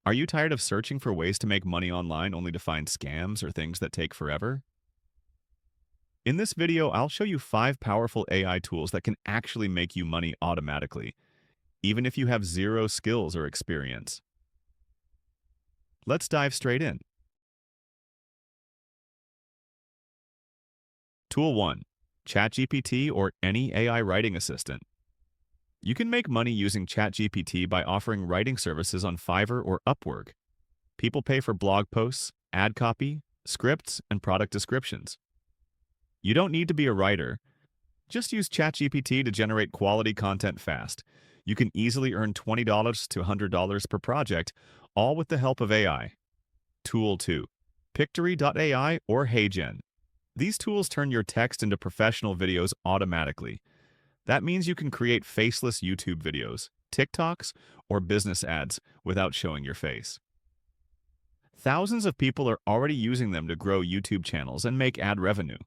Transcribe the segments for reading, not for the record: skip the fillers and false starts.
Are you tired of searching for ways to make money online only to find scams or things that take forever? In this video, I'll show you 5 powerful AI tools that can actually make you money automatically, even if you have zero skills or experience. Let's dive straight in. Tool 1. ChatGPT or any AI writing assistant. You can make money using ChatGPT by offering writing services on Fiverr or Upwork. People pay for blog posts, ad copy, scripts, and product descriptions. You don't need to be a writer. Just use ChatGPT to generate quality content fast. You can easily earn $20 to $100 per project, all with the help of AI. Tool 2. Pictory.ai or HeyGen. These tools turn your text into professional videos automatically. That means you can create faceless YouTube videos, TikToks, or business ads without showing your face. Thousands of people are already using them to grow YouTube channels and make ad revenue.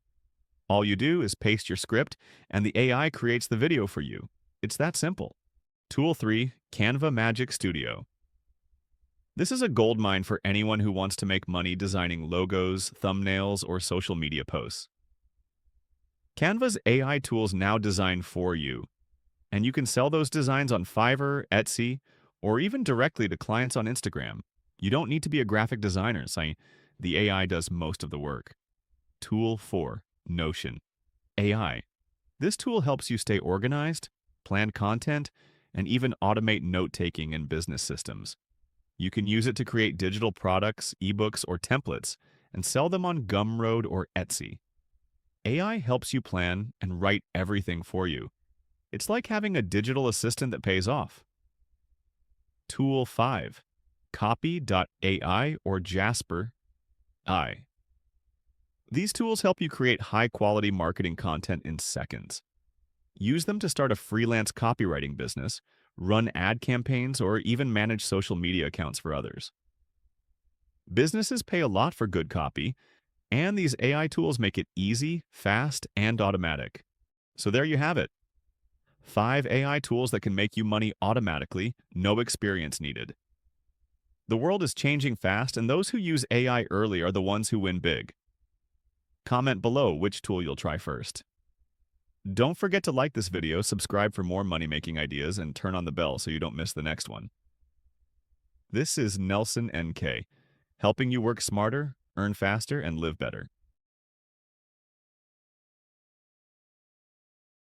All you do is paste your script, and the AI creates the video for you. It's that simple. Tool 3. Canva Magic Studio. This is a goldmine for anyone who wants to make money designing logos, thumbnails, or social media posts. Canva's AI tools now design for you, and you can sell those designs on Fiverr, Etsy, or even directly to clients on Instagram. You don't need to be a graphic designer, saying the AI does most of the work. Tool 4. Notion. AI. This tool helps you stay organized, plan content, and even automate note-taking in business systems. You can use it to create digital products, ebooks, or templates, and sell them on Gumroad or Etsy. AI helps you plan and write everything for you. It's like having a digital assistant that pays off. Tool 5. Copy.ai or Jasper AI. These tools help you create high-quality marketing content in seconds. Use them to start a freelance copywriting business, run ad campaigns, or even manage social media accounts for others. Businesses pay a lot for good copy, and these AI tools make it easy, fast, and automatic. So there you have it. 5 AI tools that can make you money automatically, no experience needed. The world is changing fast, and those who use AI early are the ones who win big. Comment below which tool you'll try first. Don't forget to like this video, subscribe for more money-making ideas, and turn on the bell so you don't miss the next one. This is Nelson NK, helping you work smarter, earn faster, and live better.